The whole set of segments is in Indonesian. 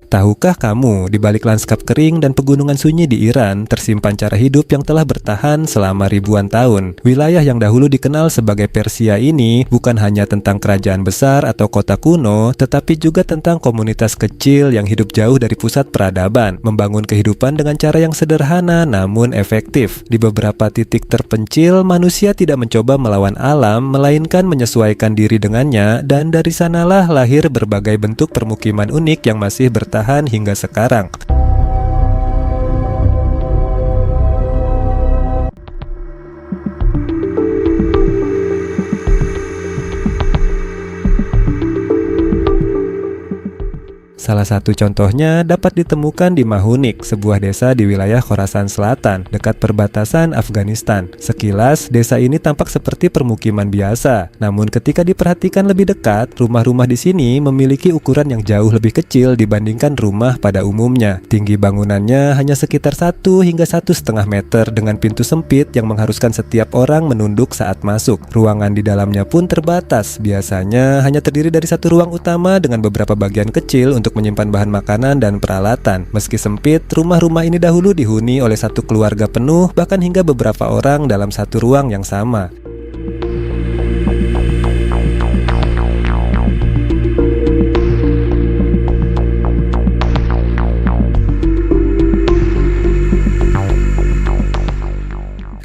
Tahukah kamu, di balik lanskap kering dan pegunungan sunyi di Iran, tersimpan cara hidup yang telah bertahan selama ribuan tahun. Wilayah yang dahulu dikenal sebagai Persia ini bukan hanya tentang kerajaan besar atau kota kuno, tetapi juga tentang komunitas kecil yang hidup jauh dari pusat peradaban, membangun kehidupan dengan cara yang sederhana namun efektif. Di beberapa titik terpencil, manusia tidak mencoba melawan alam, melainkan menyesuaikan diri dengannya, dan dari sanalah lahir berbagai bentuk permukiman unik yang masih bertahan hingga sekarang. Salah satu contohnya dapat ditemukan di Mahunik, sebuah desa di wilayah Khorasan Selatan, dekat perbatasan Afghanistan. Sekilas, desa ini tampak seperti permukiman biasa. Namun ketika diperhatikan lebih dekat, rumah-rumah di sini memiliki ukuran yang jauh lebih kecil dibandingkan rumah pada umumnya. Tinggi bangunannya hanya sekitar 1 hingga 1,5 meter dengan pintu sempit yang mengharuskan setiap orang menunduk saat masuk. Ruangan di dalamnya pun terbatas, biasanya hanya terdiri dari satu ruang utama dengan beberapa bagian kecil untuk menyimpan bahan makanan dan peralatan. Meski sempit, rumah-rumah ini dahulu dihuni oleh satu keluarga penuh, bahkan hingga beberapa orang dalam satu ruang yang sama.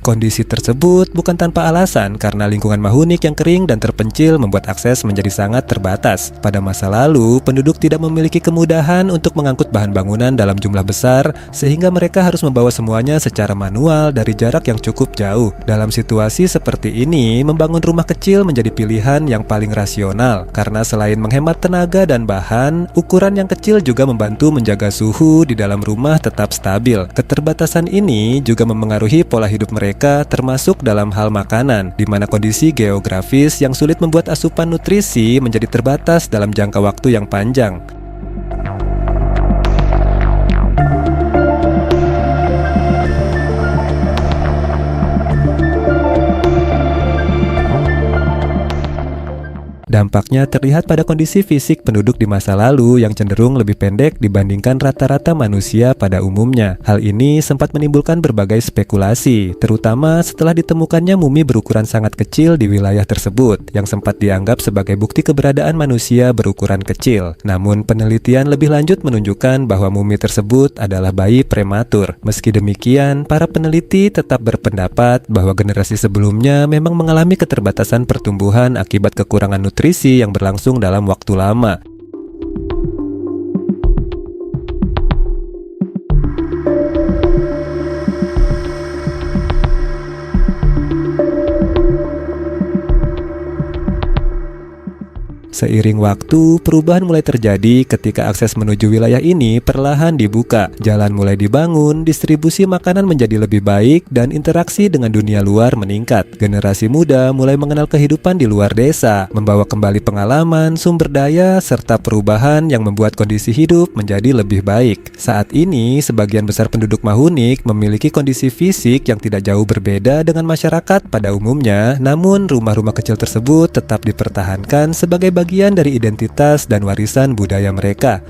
Kondisi tersebut bukan tanpa alasan karena lingkungan Mahunik yang kering dan terpencil membuat akses menjadi sangat terbatas. Pada masa lalu, penduduk tidak memiliki kemudahan untuk mengangkut bahan bangunan dalam jumlah besar, sehingga mereka harus membawa semuanya secara manual dari jarak yang cukup jauh. Dalam situasi seperti ini, membangun rumah kecil menjadi pilihan yang paling rasional, karena selain menghemat tenaga dan bahan, ukuran yang kecil juga membantu menjaga suhu di dalam rumah tetap stabil. Keterbatasan ini juga memengaruhi pola hidup mereka, termasuk dalam hal makanan, di mana kondisi geografis yang sulit membuat asupan nutrisi menjadi terbatas dalam jangka waktu yang panjang. Dampaknya terlihat pada kondisi fisik penduduk di masa lalu yang cenderung lebih pendek dibandingkan rata-rata manusia pada umumnya. Hal ini sempat menimbulkan berbagai spekulasi, terutama setelah ditemukannya mumi berukuran sangat kecil di wilayah tersebut, yang sempat dianggap sebagai bukti keberadaan manusia berukuran kecil. Namun penelitian lebih lanjut menunjukkan bahwa mumi tersebut adalah bayi prematur. Meski demikian, para peneliti tetap berpendapat bahwa generasi sebelumnya memang mengalami keterbatasan pertumbuhan akibat kekurangan nutrisi yang berlangsung dalam waktu lama. Seiring waktu, perubahan mulai terjadi ketika akses menuju wilayah ini perlahan dibuka. Jalan mulai dibangun, distribusi makanan menjadi lebih baik, dan interaksi dengan dunia luar meningkat. Generasi muda mulai mengenal kehidupan di luar desa, membawa kembali pengalaman, sumber daya, serta perubahan yang membuat kondisi hidup menjadi lebih baik. Saat ini, sebagian besar penduduk Mahunik memiliki kondisi fisik yang tidak jauh berbeda dengan masyarakat pada umumnya, namun rumah-rumah kecil tersebut tetap dipertahankan sebagai bagian dari identitas dan warisan budaya mereka.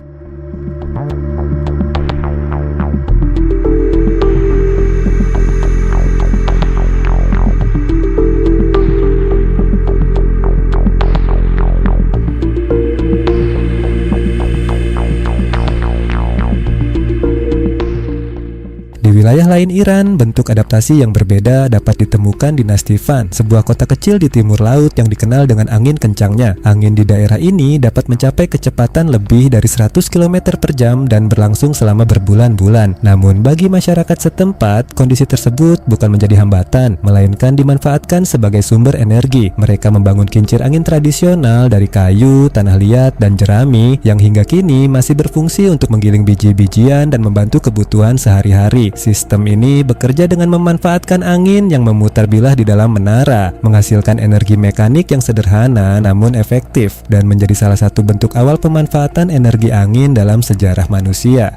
Di wilayah lain Iran, bentuk adaptasi yang berbeda dapat ditemukan di Nastifan, sebuah kota kecil di timur laut yang dikenal dengan angin kencangnya. Angin di daerah ini dapat mencapai kecepatan lebih dari 100 km per jam dan berlangsung selama berbulan-bulan. Namun bagi masyarakat setempat, kondisi tersebut bukan menjadi hambatan, melainkan dimanfaatkan sebagai sumber energi. Mereka membangun kincir angin tradisional dari kayu, tanah liat, dan jerami yang hingga kini masih berfungsi untuk menggiling biji-bijian dan membantu kebutuhan sehari-hari. Sistem ini bekerja dengan memanfaatkan angin yang memutar bilah di dalam menara, menghasilkan energi mekanik yang sederhana namun efektif, dan menjadi salah satu bentuk awal pemanfaatan energi angin dalam sejarah manusia.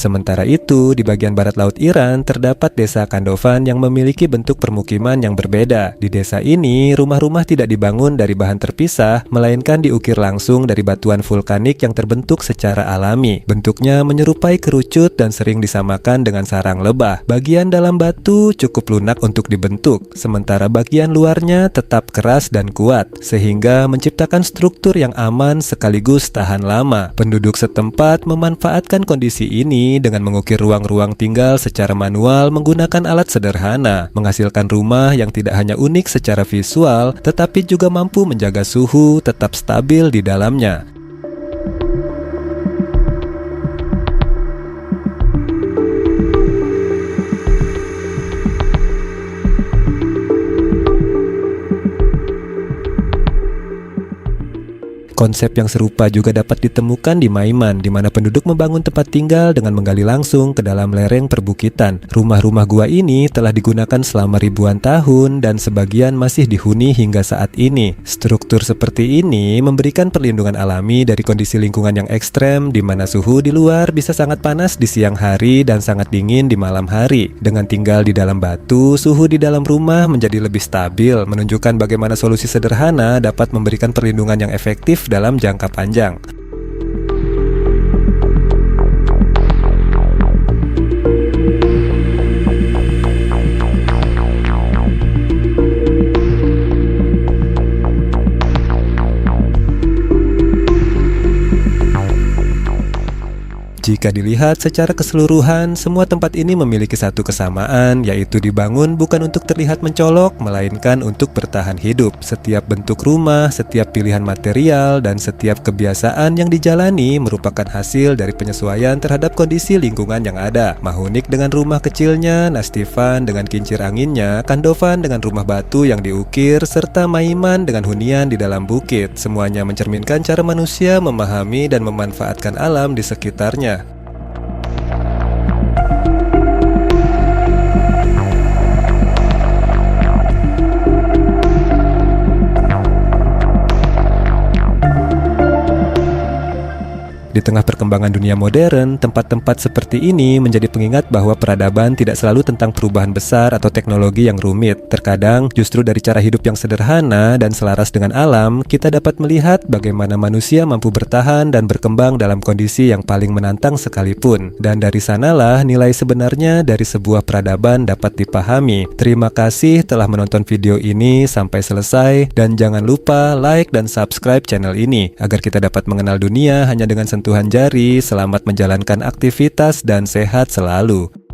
Sementara itu, di bagian barat laut Iran terdapat desa Kandofan yang memiliki bentuk permukiman yang berbeda. Di desa ini, rumah-rumah tidak dibangun dari bahan terpisah, melainkan diukir langsung dari batuan vulkanik yang terbentuk secara alami. Bentuknya menyerupai kerucut dan sering disamakan dengan sarang lebah. Bagian dalam batu cukup lunak untuk dibentuk, sementara bagian luarnya tetap keras dan kuat, sehingga menciptakan struktur yang aman sekaligus tahan lama. Penduduk setempat memanfaatkan kondisi ini dengan mengukir ruang-ruang tinggal secara manual menggunakan alat sederhana, menghasilkan rumah yang tidak hanya unik secara visual, tetapi juga mampu menjaga suhu tetap stabil di dalamnya. Konsep yang serupa juga dapat ditemukan di Maiman, di mana penduduk membangun tempat tinggal dengan menggali langsung ke dalam lereng perbukitan. Rumah-rumah gua ini telah digunakan selama ribuan tahun dan sebagian masih dihuni hingga saat ini. Struktur seperti ini memberikan perlindungan alami dari kondisi lingkungan yang ekstrem, di mana suhu di luar bisa sangat panas di siang hari dan sangat dingin di malam hari. Dengan tinggal di dalam batu, suhu di dalam rumah menjadi lebih stabil, menunjukkan bagaimana solusi sederhana dapat memberikan perlindungan yang efektif dalam jangka panjang. Jika dilihat secara keseluruhan, semua tempat ini memiliki satu kesamaan, yaitu dibangun bukan untuk terlihat mencolok, melainkan untuk bertahan hidup. Setiap bentuk rumah, setiap pilihan material, dan setiap kebiasaan yang dijalani merupakan hasil dari penyesuaian terhadap kondisi lingkungan yang ada. Mahunik dengan rumah kecilnya, Nastifan dengan kincir anginnya, Kandofan dengan rumah batu yang diukir, serta Maiman dengan hunian di dalam bukit. Semuanya mencerminkan cara manusia memahami dan memanfaatkan alam di sekitarnya. Di tengah perkembangan dunia modern, tempat-tempat seperti ini menjadi pengingat bahwa peradaban tidak selalu tentang perubahan besar atau teknologi yang rumit. Terkadang, justru dari cara hidup yang sederhana dan selaras dengan alam, kita dapat melihat bagaimana manusia mampu bertahan dan berkembang dalam kondisi yang paling menantang sekalipun. Dan dari sanalah nilai sebenarnya dari sebuah peradaban dapat dipahami. Terima kasih telah menonton video ini sampai selesai, dan jangan lupa like dan subscribe channel ini, agar kita dapat mengenal dunia hanya dengan sentuhan jari. Selamat menjalankan aktivitas dan sehat selalu.